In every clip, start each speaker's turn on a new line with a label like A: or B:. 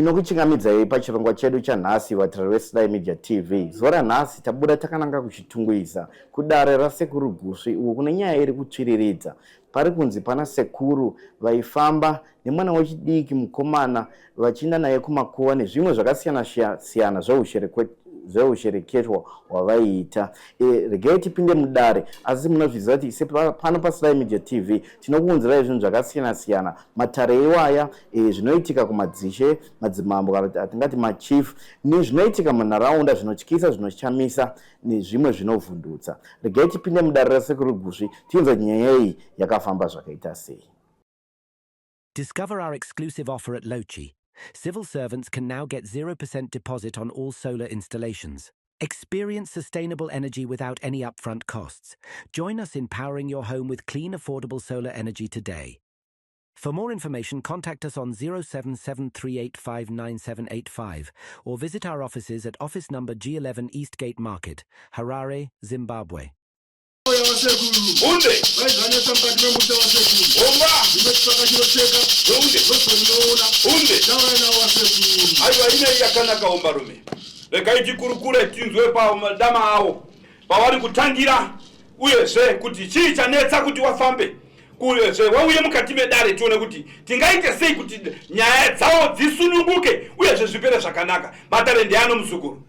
A: inokuchingamidzai pachirongwa chedu chanhasi vatari veSly Media TV. Zora nhasi tabuda takananga kuchitungwisa kudare rasekuru Gusvi uko kune nyaya iri kutsviriridza. Pari kunzi pana sekuru vaifamba nemwana wechidiki mukomana vachienda naye kumakuva nezvimwe zvakasiyana zveushereketwa wavaiita. Regai tipinde mudare, asi munozviziva kuti ise pano paSly Media TV tinokuunzirai zvinhu zvakasiyana matare iwaya, zvinoitika kumadzishe, madzimambo atingati machief, nezvinoitika munharaunda zvinotyisa, zvinochamisa nezvimwe zvinovhundutsa. Regai tipinde mudare rasekuru Gusvi tinzwa nyaya iyi yakafamba zvakaita sei.
B: Discover our exclusive offer at Lochi. Civil servants can now get 0% deposit on all solar installations. Experience sustainable energy without any upfront costs. Join us in powering your home with clean, affordable solar energy today. For more information, contact us on 0773859785 or visit our offices at office number G11 Eastgate Market, Harare, Zimbabwe.
C: Regai tikurukure tinzwe pa madama awo pavari kutangira uyezve kuti chii chanetsa kuti wafambe uyezve wauye mukati medare tione kuti tingaite sei kuti nyaya dzawo dzisununguke uyezve zvipere zvakanaka. Matare ndiano muzukuru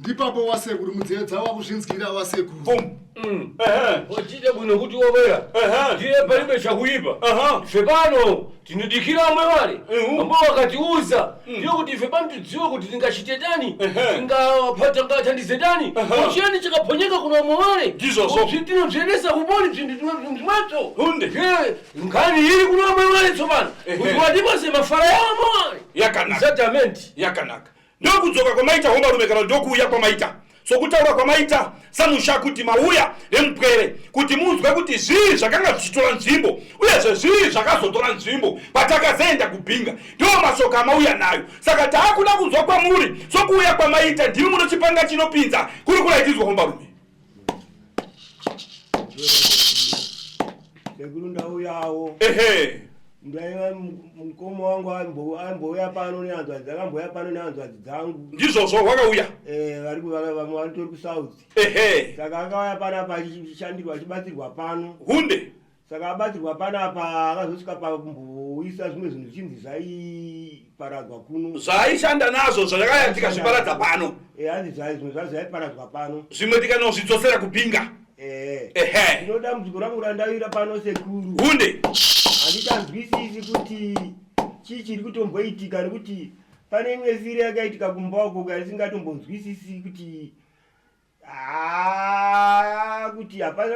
D: ndipapo wasekuru mudzedza wakuzvinzgira wasekuru
E: ochite bwino kuti wobera ndiye palibe chakuipa ife pano tinodikira omwe wale ambo wakatiuza ndiyo kuti ife pano tidziwe kuti tingachitedani tingathandizedani ochiyani chakaponyeka kuno omwe wale tinobzedesa kuponi bzindimwato nkhani ili kuno omwe wale tsopano kuti wadipase mafala ya omwe wale
C: yakanaka ndokudzoka kwamaita hombarume kana ndokuuya kwamaita sokutaura kwamaita samusha kuti mauya nempwere kuti munzwe kuti zvii zvakanga zvichitora nzvimbo uyezve zvii zvakazotora nzvimbo patakazoenda kubhinga ndiwo masoka amauya nayo. Saka taakuda kunzwa kwamuri sokuuya kwamaita ndimi muno chipanga chinopinza kuri kuraitidzwa hombarume.
F: Sekuru ndauyawo ndaiva mukoma wangu ambouya pano nehanzvadzi akambouya pano nehanzvadzi dzangu
C: ndizvozvo wakauya
F: vamwe vanotori kusouth saka akauya panapa achishandirwa achibatsirwa pano
C: hunde.
F: Saka abatsirwa panapa akazosvika pamboisa zvimwe zvinhu zvichinzi zvaiparadzwa kuno
C: zvaishanda nazvo zvakaya tikazviparadza pano
F: hanzi zvimwe zvazvo zvaiparadzwa pano zvimwe
C: tikanozvidzosera kubhinga.
F: Ndinoda muziko rangu randawira pano sekuru
C: hunde
F: handitanzwisisi kuti chii chiri kutomboitika nekuti pane imwe siri yakaitika kumba uko isingatombonzwisisi kuti kuti hapana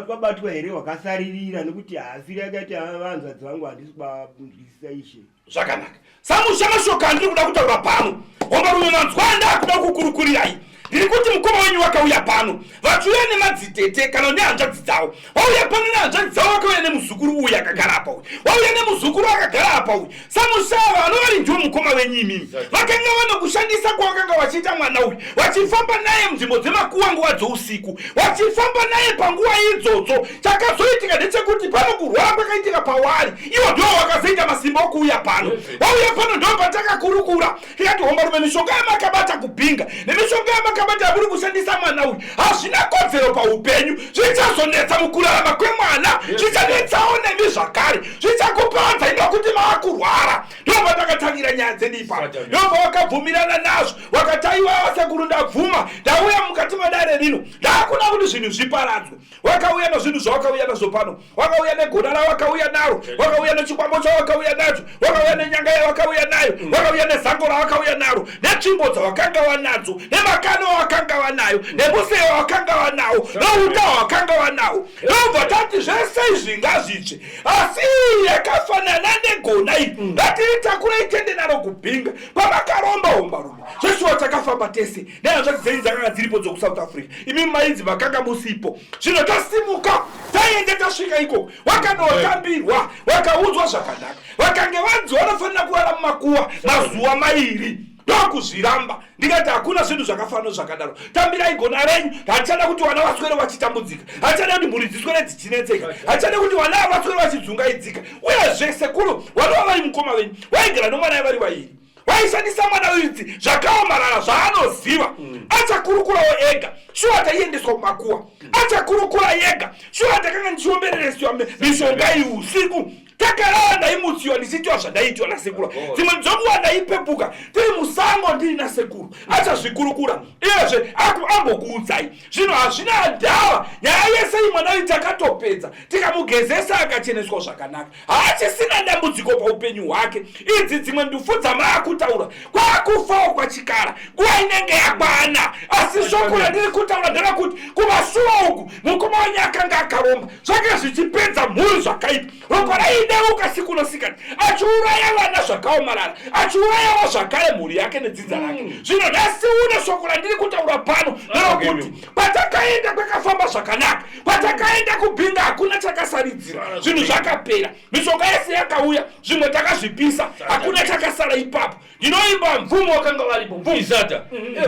F: kubatwa here wakasaririra nekuti siri yakaita vanzvadzi vangu handisi kubanzwisisa ishe.
C: Zvakanaka. Samusha mashoko andiri kuda kutaura pano. Hombarume manzwanda kuda kukurukurirai. Ndiri kuti mukoma wenyu wakauya pano vachiuya nemadzitete kana nehanzvadzi dzavo wauya pano nehanzvadzi dzavo wakauya nemuzukuru uyu akagara apa uyu wauya nemuzukuru akagara apa uyu samusava anovari ndiwo mukoma wenyu imimi vakanga vanokushandisa kwavakanga vachiita mwana uyu vachifamba naye munzvimbo dzemakuva nguva dzousiku vachifamba naye panguva idzodzo. Chakazoitika ndechekuti pano kurwara kwakaitika pavari ivo ndiwo vakazoita masimba okuuya pano wauya pano ndo patakakurukura tikati hombarume mishonga yamakabata kubhinga nemishonga yamakabata muri kushandisa mwana uyu hazvina kodzero paupenyu zvichazonetsa mukurarama kwemwana zvichanetsawo nemi zvakare zvichakupadza inokuti maakurwara ndobva takatangira nyaya dzedu ipapo ndobva wakabvumirana nazvo wakataiwa vasekuru ndabvuma ndauya mukati medare rino ndaakuda kuti zvinhu zviparadzwe. Wakauya nezvinhu zvawakauya nazvo pano wakauya negona rawakauya naro wakauya nechikwambo chawakauya nacho wakauya nenyanga yawakauya nayo wakauya nezango rawakauya naro netsvimbo dzawakanga wanadzo nemakano wakanga wanayo nemuseyo wakanga wanawo nouta wakanga wanawo ndobva tati zvese izvi ngazvitsve asi yakafanana negona iri ngatiitakura itende naro kubhinga pavakaromba hombarume zveshuwa takafamba tese nehanzvadzi dzenyu dzakanga dziripo dzokusouth Africa imi maidzi vakanga musipo zvino tasimuka taende tasvika ikoko wakandotambirwa wakaudzwa zvakanaka vakange vanzi vanofanira kuvara mumakuva mazuva mairi ndokuzviramba ndikati hakuna zvinhu zvakafanana zvakadaro tambirai gona renyu hatichada kuti vana vaswere vachitambudzika hatichada kuti mhuri dziswere dzichinetseka hatichada kuti vana vaswere vachidzungaidzika uyezve sekuru vanova vari mukoma venyu vaigara nomwana yavari vairi waishandisa mwana widzi zvakaomarara zvaanoziva achakurukurawo ega shuwa taiendeswa kumakuwa achakurukura yega shuwa takanga ndichiomberereswa mishonga iyi usiku takarava ndaimutsiwa ndichitiwa zvandaiitiwa nasekuru dzimwe dzokuwa ndaipepuka tiri musango ndiri nasekuru achazvikurukura iyezve ambokuudzai zvino hazvina ndava nyaya yese imwana iyi takatopedza tikamugezesa akacheneswa zvakanaka haachisina dambudziko paupenyu hwake. Idzi dzimwe ndufu dzamaakutaura kwakufawo kwachikara nguva inenge yakwana asi shoko randiri kutaura nderakuti kumashuwa uku mukoma wenyu akanga akaromba zvake zvichipedza mhuri zvakaipa roko raideuka siku nosikati achiuraya vana zvakaomarara achiurayawo zvakare mhuri yake nedzidza rake. Zvino nhasi une shoko randiri kutaura pano nerakuti patakaenda kwakafamba zvakanaka patakaenda kubhinga hakuna chakasaridzira zvinhu zvakapera mishonga yese yakauya zvimwe takazvipisa hakuna chakasara ipapo. Ndinoimba mvumo wakanga varipo
E: Isata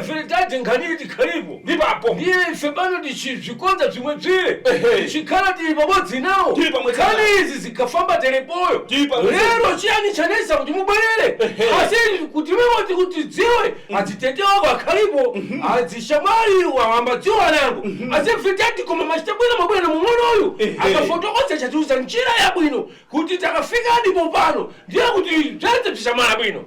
E: Fredadi nganiti karibu
C: ndipapo
E: ndiye febano ndichizvikonza zvimwe zvire ndichikhala tiri pamodzi nawo kani izi zikafamba terepoyo lero chiyani chanesa kuti mubwerere asi kuti memoti kuti dziwe adzitete wako akhalipo adzishamwari wawamba dziwa nango asi Fredadi koma machitabwino mabwino mung'ono uyu akafotokoza chatiuza njira yabwino kuti takafika ndipo pano ndiye kuti zvese tishamwara bwino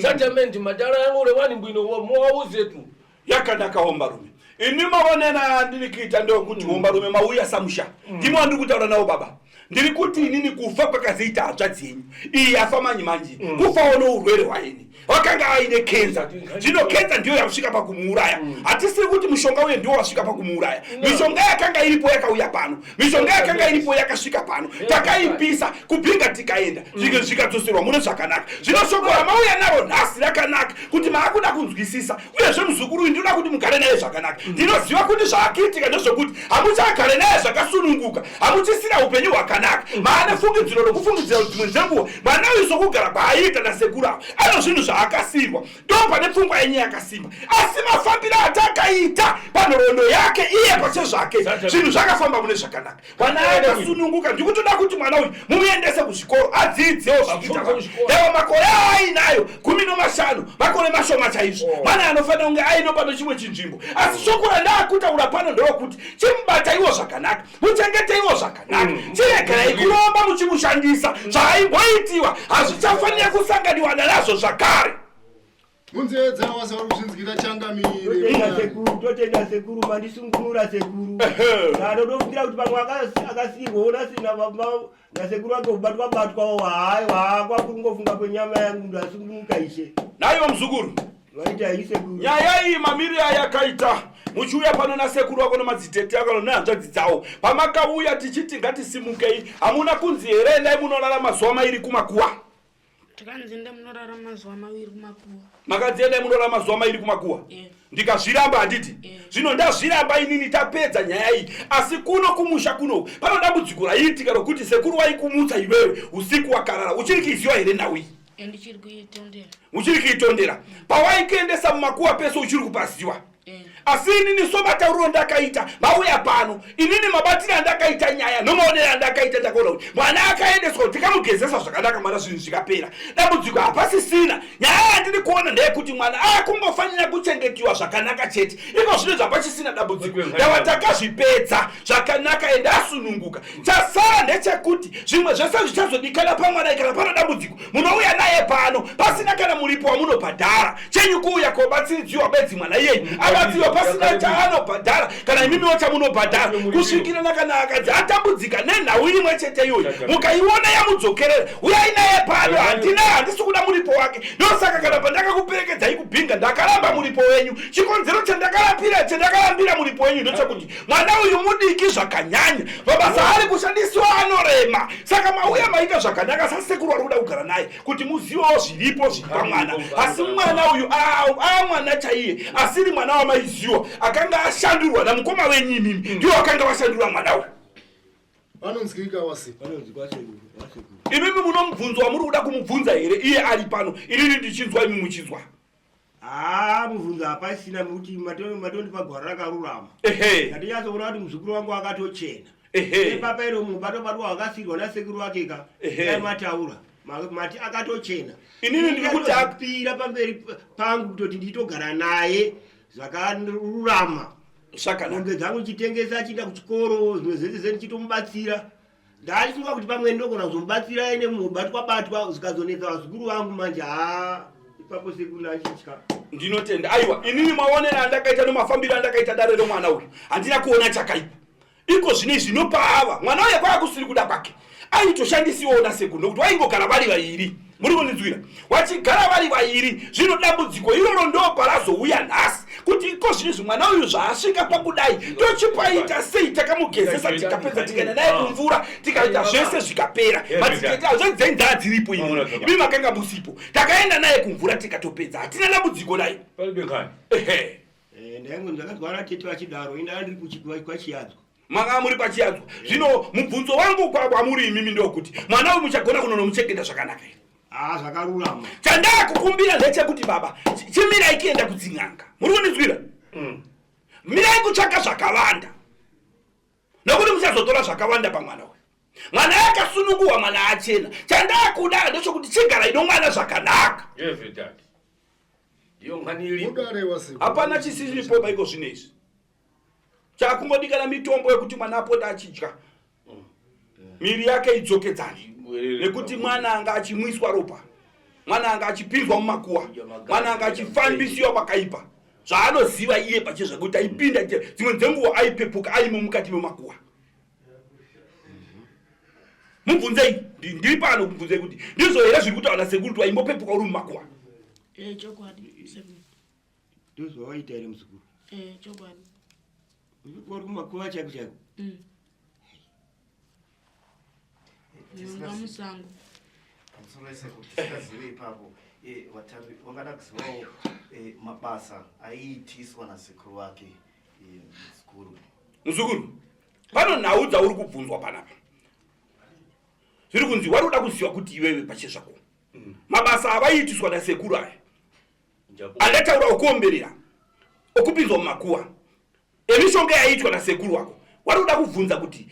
E: Sentiment madara yangu lewani mbwino mwauzetu
C: yakanaka Hombarume. Ini mawonena ndilikita ndio kuti Hombarume mauya samusha. Ndimo andikutaura nawo baba. Ndiri kuti inini kufa kwakaziita hadzadzi yenyu. Iyi afa manji kufa ono urwere hwaini. Wakanga aine kenza. Zvino kenza ndiyo yakusvika pakumuuraya. Hatisiri kuti mushonga uye ndiwo wasvika pakumuuraya. Mishonga yakanga iripo yakauya pano. Mishonga yakanga iripo yakasvika pano. Takaipisa kubhinga tikaenda. Zvikadzoserwa mune zvakanaka. Zvino shoko ramauya naro nhasi rakanaka kuti maakuda kunzwisisa. Uyezve muzukuru uyu ndinoda kuti mugare naye zvakanaka. Ndinoziva kuti zvaakuitika ndezvokuti hamuchagare naye zvakasununguka. Hamuchisina upenyu hwakanaka. Maane fungidziro rokufungidzira dzimwe dzenguva mwana uyu sokugara kwaaita nasekuru avo ano zvinhu zvaakasirwa ndopane pfungwa yenyu yakasimba asi mafambiro atakaita panhoroondo yake iye pache zvake zvinhu zvakafamba mune zvakanaka. Mwana akasununguka ndikutoda kuti mwana uyu mumuendese kuzvikoro adzidzewo zvichiita evo makore ainayo 15 makore mashoma chaizvo mwana anofanira kunge aino pano chimwe chinzvimbo asi shoko randakutaura pano nderokuti chimubataiwo zvakanaka muchengeteiwo zvakanaka chiregerai kuromba muchimushandisa zvaimboitiwa hazvichafanira kusanganiwa nazvo zvakare.
D: Munzedza wasa uruzvinzgira changamire
F: totenda sekuru mandisungunura sekuru ndodofungira kuti pamwe akasirwa onasina nasekuru wake kubatwa hayi kwakungofunga kwenyama yangu ndasungunuka ishe
C: naivo muzukuru
F: waita isekuru
C: nyaya iyi mamiri ayakaita muchiuya pano nasekuru wako nemadzitete ako nehanzvadzi dzawo pamakauya tichiti ngatisimukei hamuna kunzi here endai munorara mazuva mairi kumakuwa
G: tikanzi ndemunorara mazuva maviri kumakuwa
C: makadziendai munorara mazuva mairi kumakuwa ndikazviramba handiti zvino ndazviramba inini tapedza nyaya iyi asi kuno kumusha kuno pano dambudziko raiitika rokuti sekuru waikumutsa iwewe usiku wakarara uchiri kuiziva here nawi
G: ndichiri kuitondera
C: uchiri kuitondera pawaikuendesa mumakuwa pese uchiri kupaziwa asi inini somatauriro ndakaita mauya pano inini mabatiro andakaita nyaya nomaonero andakaita ndakaona kuti mwana akaendeswa kuti tikamugezesa zvakanaka mwana zvinhu zvikapera dambudziko hapasisina. Nyaya yandiri kuona ndeyekuti mwana akungofanira kuchengetiwa zvakanaka chete iko zvino zvapachisina dambudziko ndava takazvipedza zvakanaka ende asununguka. Chasara ndechekuti zvimwe zvese zvichazodikana pamwana ikana pano dambudziko munouya naye pano pasina kana muripo wamunobhadhara chenyu kuuya kobatsiridziwa bedzi mwana iyeyu abatsiwa pasina chaanobhadhara kana imimiwo chamunobhadhara kusvikirana kana akadzi atambudzika nenhau imwe chete iyoyi mukaiona yamudzokerera uyai naye pano handisi kuda muripo wake ndosaka kana pandakakuperekedzai kubhinga ndakaramba muripo wenyu chikonzero chandakarambira muripo wenyu ndechekuti mwana uyu mudiki zvakanyanya mabasa ari kushandisiwa anorema saka mauya maita zvakanaka sasekuru ari kuda kugara naye kuti muzivewo zviripo zviri pamwana asi mwana uyu mwana chaiye asiri mwana wamaiziwa akanga ashandurwa namukoma wenyu imimi ndiwo akanga washandurwa mwana uyu
D: anonzwika wase
C: imimi munomubvunzwa muri kuda kumubvunza here iye ari pano inini ndichinzwa imi muchinzwa
F: mubvunzo hapasina kuti matondi pagwara rakarurama ngatinyazoona kuti muzukuru wangu akatochena epapa iro mubatobadwa wakasirwa nasekuru wakeka aimataura mati akatochena
C: Inini ndikuti
F: akapira pamberi pangu kutoti nditogara naye zvakarurama
C: Shaka
F: ngombe dzangu chitengesa chida kuchikoro zvimwe zvese zenichitomubatsira ndachifunga kuti pamwe ndogona kuzomubatsira ene mubatwa zvikazonetsa vazukuru vangu manje ipapo sekunda achitya
C: ndinotenda aiwa inini maonera andakaita nomafambiro andakaita dare romwana uyu handina kuona chakaipa iko zvine zvinopa ava mwana uyu kwakusiri kuda kwake aitoshandisiona sekundo kuti waingogara vari vairi muri kunzwira wachigara vari vairi zvino dambudziko iroro ndo parazouya nhasi kuti iko zvine mwana uyu zvaasvika pakudai tochipaita sei takamugezesa tikapedza tikaenda naye kumvura tikaita zvese zvikapera matikaita zvenzenzaa dziripo imi makanga musipo takaenda naye kumvura tikatopedza hatina dambudziko naye
F: ndaingo ndakazwana tete vachidaro indaa ndiri kwachiyadzwa
C: manga muri pachiyadzwa zvino mubvunzo wangu kwamuri imimi ndokuti mwana uyu muchagona kunonomuchengeta zvakanaka here
F: zvakarurama
C: chandaakukumbira ndechekuti baba chimirai kuenda kudzin'anga muri kunizwira mirai kutsvaka zvakawanda nokuti muchazotora zvakawanda pamwana uyu mwana akasununguwa mwana achena chandaakuda ndechekuti chigara ino mwana zvakanaka hapana chisiripo paiko zvinezvi chakungodikana mitombo yekuti mwana apota achidya miri yake idzokedzane nekuti mwana anga achimwiswa ropa mwana anga achipinzwa mumakuwa mwana anga achifambisiwa pakaipa zvaanoziva iye pachezva kuti aipinda dzimwe dzenguva aipepuka aimo mukati memakuwa mubvunzei ndiri pano kubvunzei kuti ndizvo here zviri kutaura sekuru kuti waimbopepuka uri mumakuwa
G: chokwadi sekuru
F: ndozvawaita here muzukuru
G: chokwadi
F: uri kumakuwa chaiko chaiko
G: musango
A: pamusoro kuti tikazive ipapo wangada kuzivawo mabasa aiitiswa nasekuru wake
C: muzukuru pano nhau dzauri kubvunzwa panapa zviri kunzi wari kuda kuziva kuti iwewe pachezvako mabasa avaiitiswa nasekuru aya andataura okuomberera okupinzwa mumakuwa emishonga yaiitwa nasekuru wako wari kuda kubvunza kuti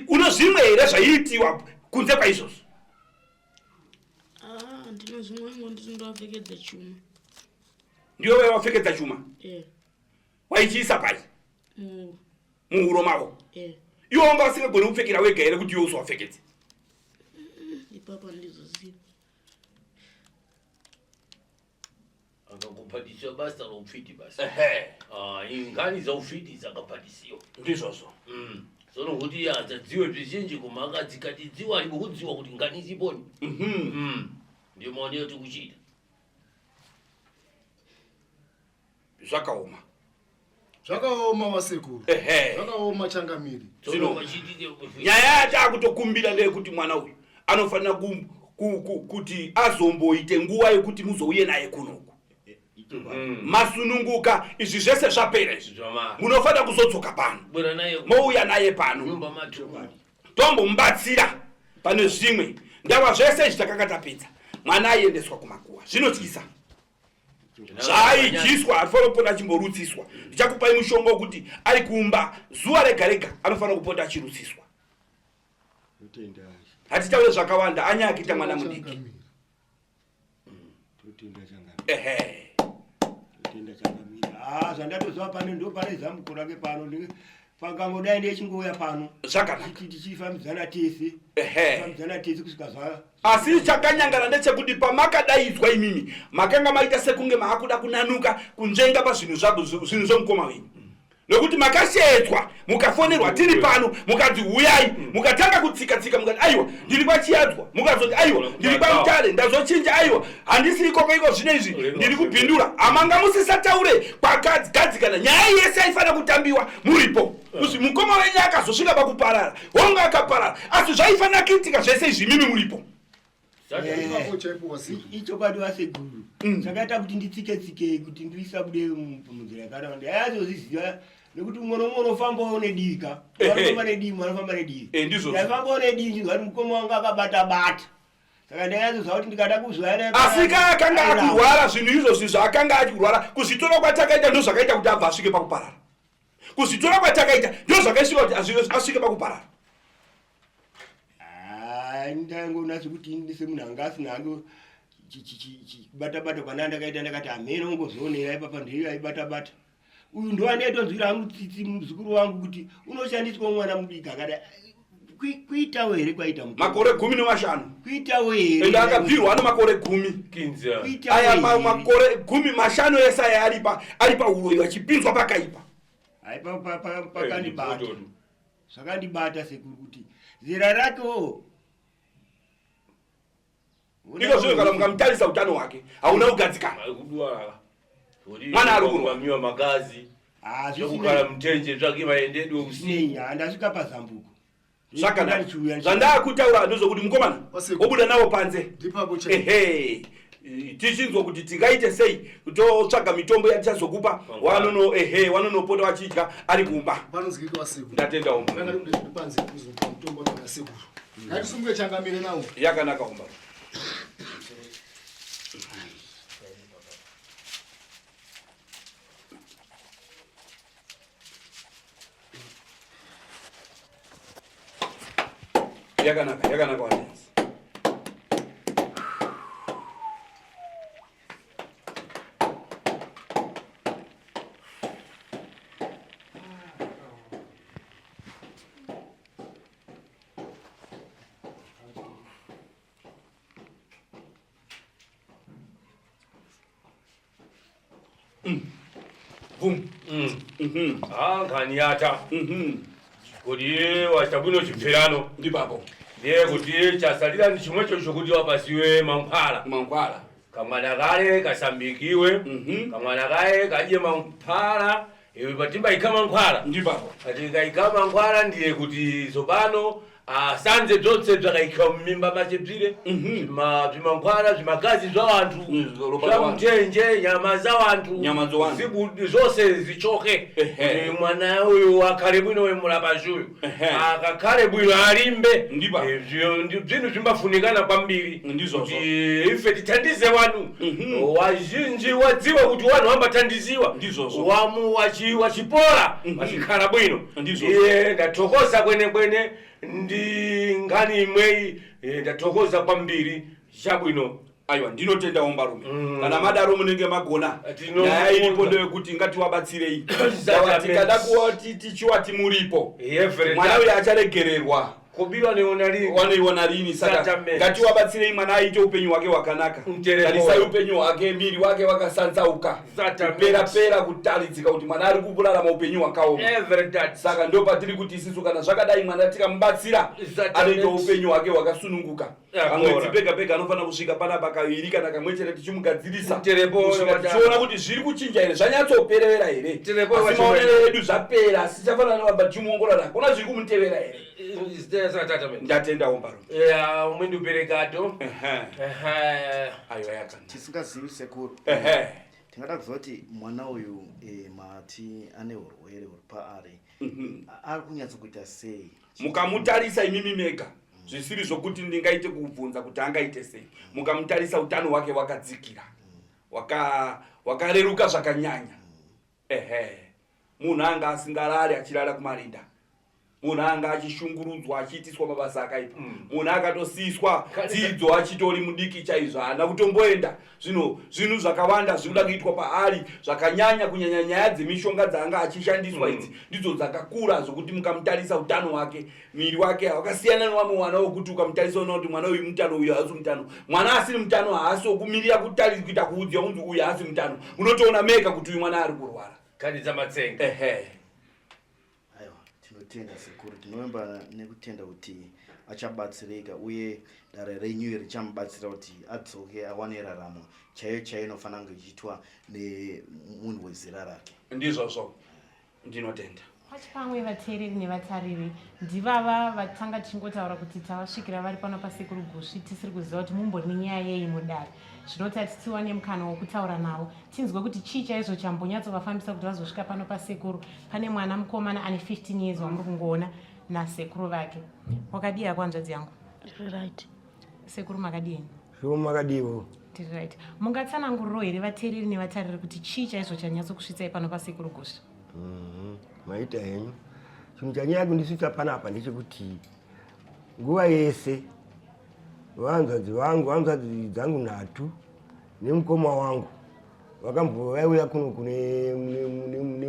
C: uno zvimwe here zvaiitiwa kunze kwaizvozvo
G: ndino zvimwengo ndiri ndovapfekedza chuma
C: ndiyo wewe wapfekedza chuma waichiisa pai muhuro mavo iwo wanga usingagoni kupfekera wega here kuti iwe usowapfekedze
G: ipapa ndizoziva
E: akakupadiswa basa roupfiti basa ingani zaupfiti dzakapatisiwa
C: ndizvozvo
E: sono kuti adzadziwe zvizhinji kumhaka dzikati dziwa ari kudziwa kuti ngani dziponi ndio maoni yetu kuchita
D: zvakaoma vasekuru zvakaoma changamiri
C: zvino nyaya yacho akutokumbira ndeyekuti mwana uyu anofanira kuti azomboite nguva yekuti muzouye naye kunoku masununguka izvi zvese zvapera izvi munofanira kuzodzoka pano mouya naye pano tombomubatsira pane zvimwe ndava zvese izvi takanga tapedza mwana aiendeswa kumakuwa zvinotyisa zvaidyiswa anofanira kupota achimborutsiswa ndichakupai mushonga wekuti ari kumba zuva rega rega anofanira kupota achirutsiswa hatitaure zvakawanda anyakuita mwana mudiki
F: zvandatoziva pano ndo pane zambuko rake pano pangangodai ndechingouya pano
C: zvakanaka
F: tichifambidzana tese kusvika
C: asi chakanyangana ndechekuti pamakadaidzwa imimi makanga maita sekunge maakuda kunanuka kunzvenga pazvinhu zvinhu zvomukoma wenyu nokuti makashedzwa mukafonerwa tiri pano mukati huyai mukatanga kutsika mukati aiwa ndiri pachiyadzwa mukazoti aiwa ndiri pamutare ndazochinja aiwa handisiri iko zvine izvi ndiri kubhindura amanga musisataure kwakadzigadzikana nyaya yese aifanira kutambiwa muripo kuti mukoma wenyu akazosvika pakuparara honga akaparara asi zvaifanira kuitika zvese izvi mimi muripo
F: icho kwadi vasekuru chakaita kuti nditsike kuti ndisabude munzira yakadawanda yaazozviziva nekuti umwe nomwe unofambawo nedika anofamba nedivi anofamba nedivi ndaifambawo nedivi ndinzwa kuti mukoma wanga akabata saka ndaiyazoziva kuti ndikada kuzvaya
C: asi akanga akurwara zvinhu izvozvi zvaakanga achikurwara kuzvitora kwatakaita ndo zvakaita kuti abva asvike pakuparara kuzvitora kwatakaita ndo zvakaisira kuti asvike pakuparara
F: ndango nasi kuti ndise munhu anga asina hangu bata-bata kwana ndakaita ndakati amhera ungozoonera ipapa ndiri aibata-bata uyu ndo anaitonzwira hangu tsitsi muzukuru wangu kuti unoshandiswa mwana mudiki akada kuitawo here kwaita
C: makore 15
F: kuitawo here
C: ende akabvirwa ano makore 10 aya makore 15 ese aya aripa uroyi achipinzwa pakaipa
F: pakandibata zvakandibata sekuru kuti zera rakewo
C: iko zvino kana mukamutarisa utano hwake hauna kugadzikana mwana ari kurwamiwa
E: magazi zvokugara mutenje tsvake maendedwe
F: usinei handasvika pazambuko
C: zvandakutaura ndozokuti mukomana obuda navo panze tichinzwa kuti tingaite sei totsvaga mitombo yatichazokupa wanonopota wachidya ari kumba ndatenda yakanaka umba yakanaka wadenzi
E: ngani yata kuti wachabuno chimferano
C: ndi babo
E: ndiye kuti chasalira ndi chimwe chocho kuti wapasiwe mankhwala kamwana kale kasambikiwe kamwana kale kadye mankhwala iwe patimba ikama mankhwala
C: ndi babo
E: ati kaikama mankhwala ndiye kuti zopano sanze dzotse dzakaika mumimba machibzire zvimankhwala zvimagazi zvavantu zvamutenje nyama zavantu zibudu zose zichoke mwana uyu akhale bwino wemulapazhi uyu akakhale bwino alimbe bzvinhu zvimbafunikana kwambiri kuti ife tithandize wanu wazhinji wadziwe kuti wanu wambatandiziwa wachipora wachikhala bwino iye ndathokoza kwenekwene ndi ngani imweyi ndathokoza kwambiri chabwino
C: aiwa ndinotenda ombarume kana madaro munenge magona nyaya iripo ndeyekuti ngatiwabatsirei tikada kuwati tichiwati muripo mwana uyu acharegererwa
E: kubiwa
C: wanoiona rini saka ngatiwabatsirei mwana aite upenyu hwake hwakanaka tarisai upenyu hwake miri wake wakasanzauka pera kutaridzika kuti mwana ari kurarama upenyu hwakaoma saka ndo patiri kuti isisu kana zvakadai mwana tikamubatsira anoita upenyu hwake hwakasununguka kamwedzi pega anofanira kusvika panapa kaviri kana kamwe chete tichimugadzirisa tichiona kuti zviri kuchinja here zvanyatsoperera here asi maonero edu zvapera asi chafanira novamba tichimuongorora kona zviri kumutevera here ndatenda ombarume
E: umwendi uperekato
C: ayo yakana
A: tisingazivi sekuru tingada kuziva kuti mwana uyu mati ane urwere huri paari ari kunyatsokuita sei
C: mukamutarisa imimi mega zvisiri zvokuti ndingaite kubvunza kuti angaite sei mukamutarisa utano hwake hwakadzikira hwakareruka zvakanyanya munhu anga asingarari achirara kumarinda munhu anga achishungurudzwa achiitiswa mabasa akaipa munhu akatosiyiswa dzidzo achitori mudiki chaizvo haana kutomboenda zvinhu zvakawanda zviri kuda kuitwa paari zvakanyanya kunyanya nyaya dzemishonga dzaanga achishandiswa idzi ndidzo dzakakura zvokuti mukamutarisa utano hwake miri wake wakasiyana newamwe mwana wokuti ukamutarisa unoona kuti mwana uyu mutano uyu haasi mutano mwana asiri mutano haasi wokumirira kuita kuudzwa unzi uyu haasi mutano munotoona mega kuti uyu mwana ari kurwara
E: kani dzamatsenga
A: tinotenda sekuru tinovemba nekutenda kuti achabatsirika uye dare renyu richamubatsira kuti adzoke awane raramo chaiyo inofanira kunge ichiitwa nemunhu wezera rake
C: ndizvozvo ndinotenda
H: pamwe vateereri nevatariri ndivava vatanga tichingotaura kuti tavasvikira vari pano pasekuru Gusvi tisiri kuziva kuti mumbori nyaya yei mudare zvinoti tiwane mukana wokutaura navo tinzwe kuti chii chaizvo chambonyatsovafambisa kuti vazosvika pano pasekuru. Pane mwana mukomana ane 15 years wamuri kungoona nasekuru vake. Wakadii kwanzvadzi yangu?
G: Right.
H: Sekuru makadii?
F: Zviro makadiwo.
H: Tiri right. Mungatsananguriro here vateereri nevatariri kuti chii chaizvo chanyatsokusvitsai pano pasekuru Gusvi?
F: Maita henyu chinhu chanyanya kundisvitsa panapa ndechekuti nguva yese vanzadzi vangu vanzadzi dzangu 3 nemukoma wangu vakambovauya kuno kune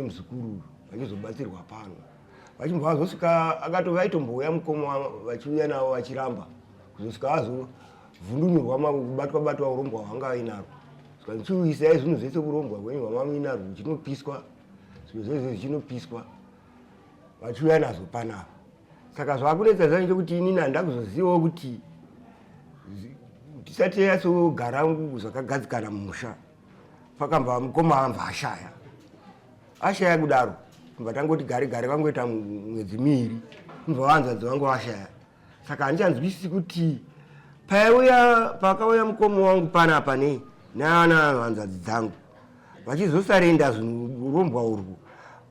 F: muzukuru vachizobatsirwa pano vachimbova vazosvika akatovaitombouya mukoma vachiuya navo vachiramba kuzosvika vazovhundunurwa kubatwa urombwa hwanga vainarwo saka ndichiuyisai zvinhu zvese urombwa hwenyu hwamainarwo huchinopiswa zvinhu zvese zvichinopiswa vachiuya nazvo panapa saka zvakunetsa zvangu chekuti inini handida kuzozivawo kuti tisati yasogara zvakagadzikana mumusha pakamba mukoma vambva ashaya kudaro kubva tangoti gare vangoita mwedzi 2 kubva vanzadzi vangu vashaya saka handichanzwisisi kuti pakauya mukoma wangu panapa naana vanzadzi dzangu vachizosarenda zvinhu urombwa urwu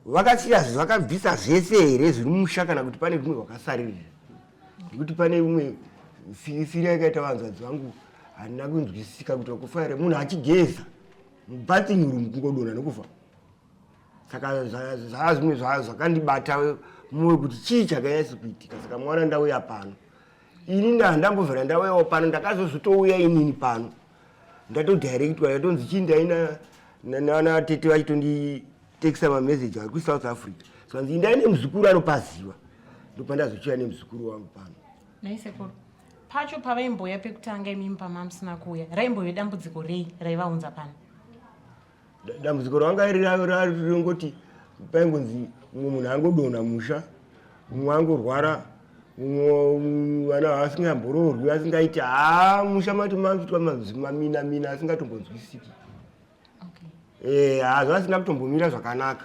F: vakasiya vakabvisa zvese here zviri mumusha kana kuti pane rumwe rwakasaririra nekuti pane umwe firifiri yakaita vanzadzi vangu handina kunzwisisika kuti kufa munhu achigeza mubatsinyuru kungodonha nekufa saka zvazvimwe zvakandibata mumwe kuti chii chakanyatsa kuitika saka mwana ndauya pano ini handambovhera ndauyawo pano ndakazozotouya inini pano ndatodirectwa ndatonzi chii ndaina natete vachitonditekisa mameseji ari kuSouth Africa saka nzi ndaine muzukuru anopaziva ndopandazochiuya nemuzukuru wangu pano.
H: Naisekuru pacho pavaimboya pekutanga imimi pamamusina kuuya raimbove dambudziko rei raivaunza pano?
F: Dambudziko ranga rirongoti paingonzi mumwe munhu angodonha musha mumwe angorwara mumwe vana vasingambororwi asingaiti musha mati maitwa mamina asingatombonzwisiki hazo asina kutombomira zvakanaka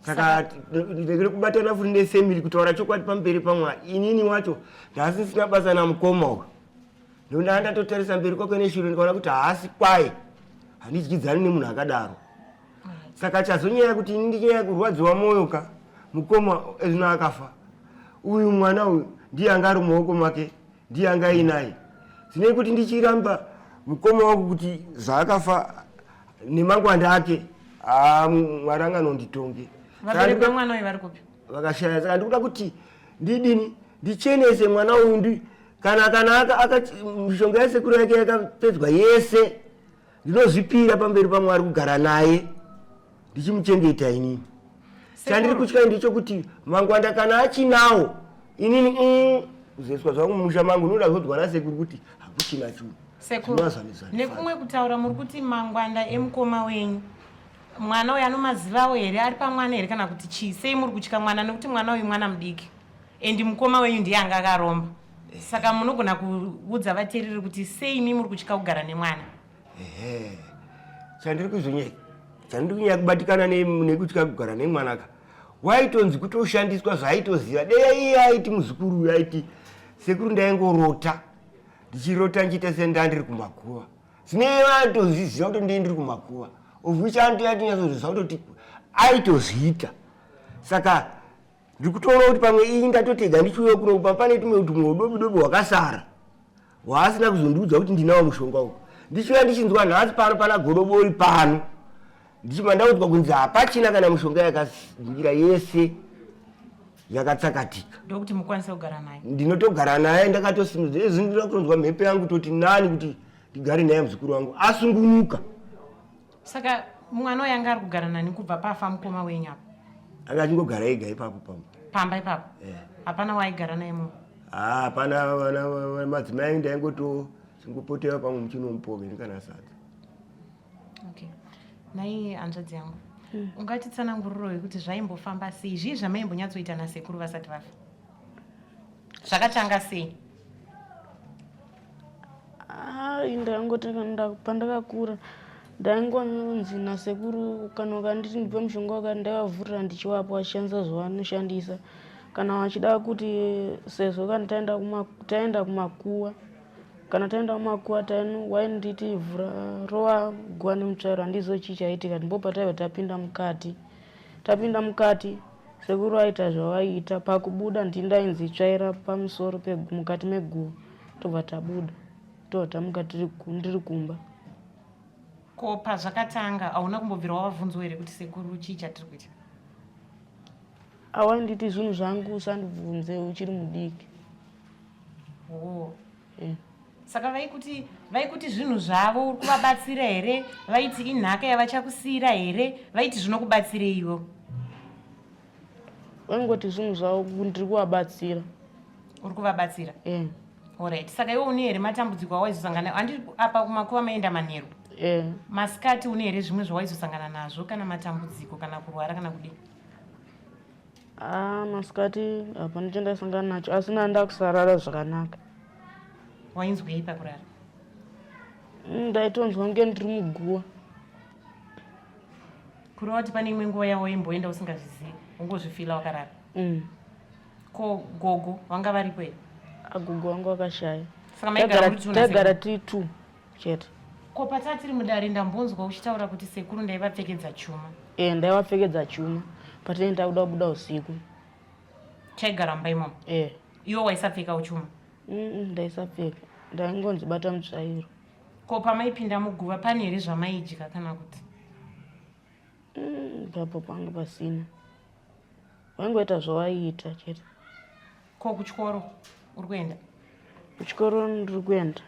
F: saka ndekere kubatana futi nefamily kutaura chokwadi pamberi pamwe inini wacho ndasisina basa namukoma uyu ndondandatotarisa mberi kwake neshure ndikaona kuti haasi kwaye handidyidzani nemunhu akadaro saka chazonyaya kuti ini ndichanyaya kurwadziwa mwoyo ka mukoma ezvino akafa uyu mwana uyu ndiye anga ari mumaoko make ndiye anga ainaye zinei kuti ndichiramba mukoma wangu kuti zvaakafa nemangwanda ake mwari anganonditonge
H: vabereki vemwana uyu vari kupi?
F: Vakashaya saka ndikuda kuti ndidini ndichenese mwana uyu kana mishonga yasekuru yake yakapedzwa yese ndinozvipira pamberi pamwari kugara naye ndichimuchengeta inini. Chandiri kutya ndicho kuti mangwanda kana achinawo inini kuzoiswa zvangu mumusha mangu noda kuzodzwa nasekuru kuti hakuchina chinhu.
H: Sekuru nekumwe kutaura muri kuti mangwanda emukoma wenyu mwana uyu anomazivawo here ari pamwana here kana kuti chii? Sei muri kutya mwana nekuti mwana uyu mwana mudiki endi mukoma wenyu ndiye anga akaromba saka munogona kuudza vateereri kuti sei imi muri kutya kugara nemwana?
F: Chandiri kunyanya kubatikana nekutya kugara nemwana ka waitonzi kutoshandiswa zvaaitoziva dei aiti muzukuru uyu aiti sekuru ndaingorota ndichirota nchiita sendandiri kumakuva zvine vatozviziva kuti ndindiri kumakuva ovhuichandoyatinyazoziva kutoti aitozviita saka ndiri kutoona kuti pamwe iyi ndatotega ndichiuya kuno pane tumwe udobidobi hwakasara hwaasina kuzondiudza kuti ndinawo mushonga uku ndichiuya ndichinzwa nhasi pano pana godobori pano ndichimandaudzwa kunzi hapachina kana mushonga yakadzingira yese yakatsakatika
H: ndokuti mukwanise kugara naye.
F: Ndinotogara naye ndakatosimudza ndinoda kunzwa mhepo yangu toti nani kuti ndigare naye muzukuru wangu asungunuka.
H: Saka mwana uyu anga ari kugara nani kubva pafa mukoma wenyu apa?
F: Anga achingogara ega ipapo
H: pamba ipapo? Hapana waigara naye munhu?
F: Hapana madzimai ndaingoto chingopotewa pamwe muchinomupoke ndikana sadza.
H: Okay. Nai hanzvadzi yangu ungatitsananguriro yekuti zvaimbofamba sei zvii zvamaimbonyatsoita nasekuru vasati vafa zvakatanga sei?
G: Ndangoti pandakakura ndaingonzi nasekuru kana ukanditi ndipe mushonga wakati ndaivavhurira ndichivapo vachishandisa zvavanoshandisa kana vachida kuti sezvo kana taenda kumakuwa kana taenda kumakuwa wainditi vhura rova guwa nemutsvairo handizo chii chaitika ndipo pataiva tapinda mukati sekuru aita zvavaiita pakubuda ndindainzi tsvaira pamusoro mukati meguva tobva tabuda totamuka ndiri kumba.
H: Ko pazvakatanga hauna kumbobvira wavabvunzwa here kuti sekuru chii chatiri kuita?
G: Awainditi zvinhu zvangu usandibvunze uchiri mudiki.
H: saka vaikuti zvinhu zvavo uri kuvabatsira here, vaiti inhaka yavachakusiyira here, vaiti zvinokubatsirei ivo?
G: vaingoti zvinhu zvavo ndiri kuvabatsira.
H: Uri kuvabatsira? Alright. Saka iwe une here matambudziko awaizosangana handi apa kumakuva maenda manheru? Masikati une here zvimwe zvawaizosangana nazvo kana matambudziko kana kurwara kana kudii?
G: Masikati hapana chandasangana nacho, asi nanda kusarara zvakanaka.
H: Wainzwei pakurara?
G: Ndaitonzwa kunge ndiri muguwa.
H: Kureva kuti pane imwe nguva yawaimboenda usingazvizivi, ungozvifila wakarara? Ko gogo vanga varipo here? Agogo
G: wangu wakashaya.
H: Saka maigara
G: tiri 2 chete.
H: Ko patati tiri mudare ndambonzwa uchitaura kuti sekuru ndaivapfekedza chuma.
G: Ndaivapfekedza chuma patini ndakuda kubuda usiku.
H: Chaigara mumba imomo? Iwo waisapfekawo chuma?
G: Ndaisapfeka, ndaingonzibata mutsvairo.
H: Ko pamaipinda muguva pane here zvamaidya kana kuti?
G: Papo panga pasina, waingoita zvawaiita chete.
H: Ko kuchikoro uri kuenda?
G: Kuchikoro ndiri kuenda.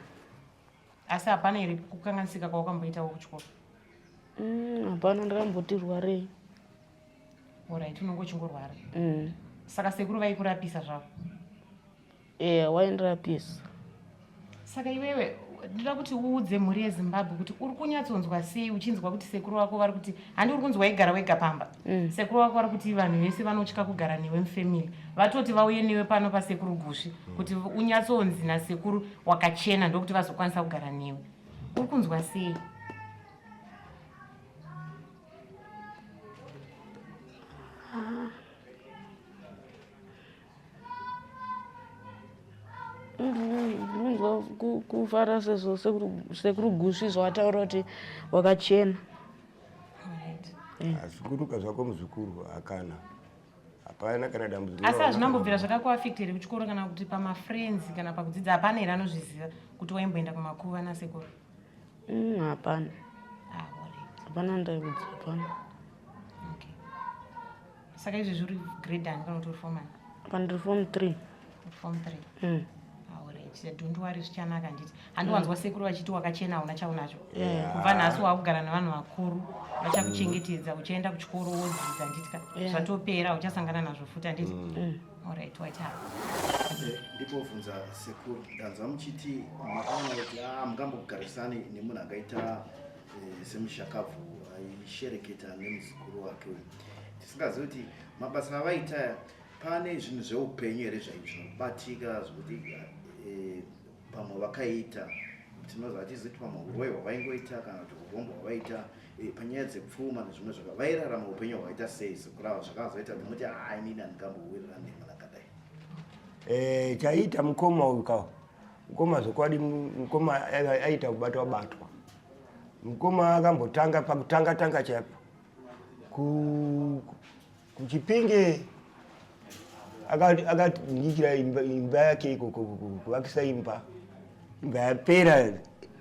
H: Asi hapana here kukanganisika kwawakamboitawo kuchikoro?
G: Hapana, ndakamboti rwarei.
H: Alright, unongo uchingorwara. Saka sekuru vaikurapisa zvavo?
G: Waindirapisa.
H: Saka iwewe ndinoda kuti uudze mhuri yeZimbabwe kuti uri kunyatsonzwa sei uchinzwa kuti sekuru wako vari kuti handi uri kunzwa waigara wega pamba. Sekuru wako vari kuti vanhu vese vanotya kugara newe mufamily, vatoti vauye newe pano pasekuru Gushi kuti unyatsonzi nasekuru wakachena ndokuti vazokwanisa kugara newe. Uri kunzwa sei?
G: Ndinonzwa kufara sezvo sekuru Gushi zvawataura kuti wakachena.
F: Zvikuruka zvako muzvikuru hakana, hapana kana dambudziko.
H: Asi hazvinambobvira zvakakuafekta here kuchikoro kana kuti pamafriends kana pakudzidza? Hapana here anozviziva kuti waimboenda kumakuva nasekuru?
G: Hapana. Hapana, ndaibudza hapana.
H: Saka izvi zviri grade ani kana kuti uri form ani?
G: Apa ndiri form 3.
H: Form 3. Don't worry, zvichanaka nditi. Handiwanzwa sekuru vachiti wakachena hauna chaunacho. Kubva nhasi wakugara nevanhu vakuru vachakuchengetedza, uchaenda kuchikoro wodzidza nditika. Zvatopera uchasangana nazvo futi handiti. Alright, waita.
A: Ndipo bvunza sekuru, ndanzwa muchiti makaona kuti mungambogarisani nemunhu akaita semushakabvu aishereketa nemuzukuru wake. Tisingazivi kuti mabasa avaita pane zvinhu zveupenyu here zvinobatika zvokuti pamwe vakaita, tinoziva tizivi kuti pamwe urwere hwavaingoita kana kuti urombo hwavaita panyaya dzepfuma nezvimwe vairarama upenyu hwavaita sei sekurava zvakazoita kuti inini handingambowirira nemunhu akadai.
F: Chaita mukoma uyu kawo, mukoma zvokwadi, mukoma aita kubatwa. Mukoma akambotanga pakutanga chaipo kuchipinge akandikira imba yake kuvakisa imba yapera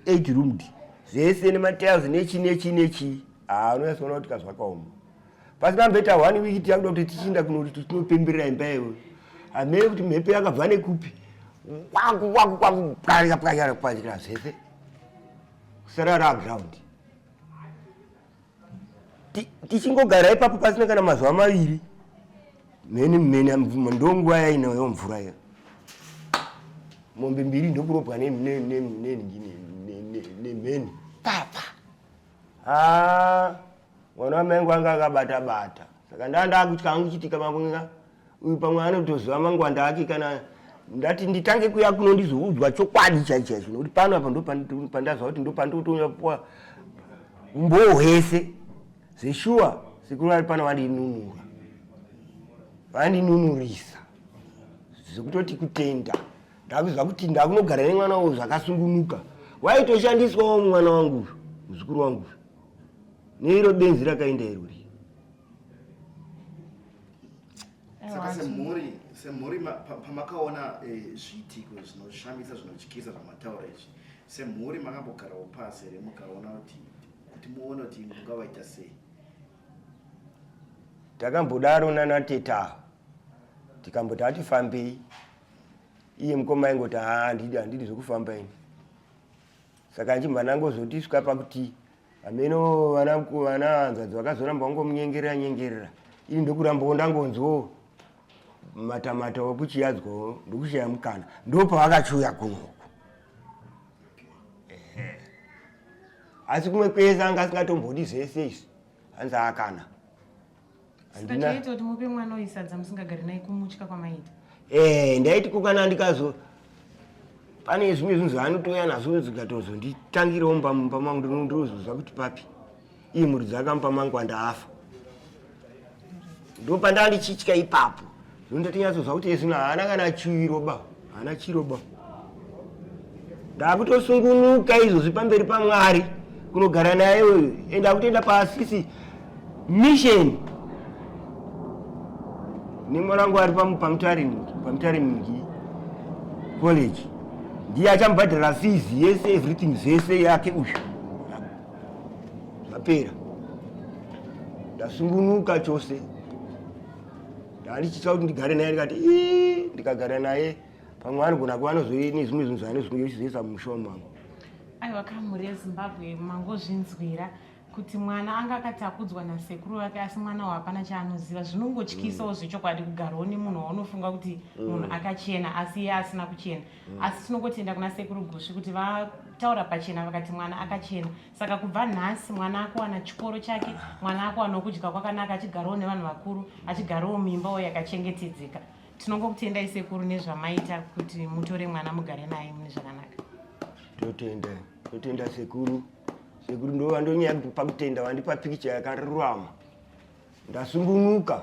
F: 8 roomed zvese nematiles nechi unonyatsoona kuti kazvakaoma. Pasi pamboita 1 week takuda kuti tichinda kunoti tinopemberera imba iyoyo, hamene kuti mhepo yakabva nekupi kwakukwakupwanyira zvese kusara raground. Tichingogara ipapo pasina kana mazuva 2 mhene ndonguva yainayo mvura iya. Mombe 2 ndokurobwa nemheni papa. Mwana wamengu anga akabata. Saka ndakutya hangu chitika mamwenga uyu pamwe anotoziva mangwanda ake kana ndati nditange kuya kuno ndizoudzwa chokwadi chaicho nokuti pano apa ndopandazva kuti ndopandotoyapuwa umbowo hwese zeshuwa sekuru ari pano vandinunurisa zvekutoti kutenda. Ndakuzwa kuti ndakunogara nemwana wangu zvakasungunuka, waitoshandiswawo mwana wangu muzukuru wangu neiro benzi rakaenda irori.
A: Saka semhuri pamakaona zviitiko zvinoshamisa zvinotyisa zvamataura izvi, semhuri makambogarawo pasi here mukaona kuti muone kuti mungavaita sei?
F: Takambodaro nanateta tikamboti hatifambei, iye mukoma aingoti handidi zvokufamba ini. saka nchimba nangozotisvika pakuti ameno vana hanzvadzi vakazoramba vangomunyengerera ini ndokuramba ndangonzwo matamata okuchiyadzwawo ndokushaya mukana ndopavakachuya kunoku asi kumwe kwese anga asingatombodi zvese izvi hanzi akana
H: sikachaita kuti mupe mwana oisadza musingagari naye kumutya kwamaita
F: ndaiti kukana ndikazo pane zvimwe zvinhu zvaanotoya nazvo zvikatozonditangirawo pamumba mangu ndozozva kuti papi iyi mhuri dzakampa mangu andaafa ndopandaa ndichitya ipapo ndondatonyatsoziva kuti ezvino haana kana chiroba haana chiroba ndakutosungunuka izvozvi pamberi paMwari kunogara naye enda kutoenda paasisi mission nemwana wangu ari pamutaringi college ndiye achamubhadhara fees yese everything zvese yake uyu zvapera ndasungunuka chose ndandichitya kuti ndigare naye ndikati ndikagara naye pamwe anogona kuva nezvimwe zvinhu zvaanozongochizoisa mumushowa mangu
H: aiwa kamhuri yezimbabwe mangozvinzwira kuti mwana anga akatakudzwa nasekuru wake asi mwana hapana chaanoziva zvinongotyisawo zvechokwadi kugarawo nemunhu waunofunga kuti munhu akachena asi iye asina kuchena asi tinongotenda kuna sekuru Gusvi kuti vataura pachena vakati mwana akachena saka kubva nhasi mwana akuwana chikoro chake mwana akuwana kudya kwakanaka achigarawo nevanhu vakuru achigarawo mimbawo yakachengetedzeka tinongokutendai sekuru nezvamaita kuti mutore mwana mugare naye mune zvakanaka
F: totenda sekuru ndova ndonyaya pakutenda vandipa pikicha yakarurama ndasungunuka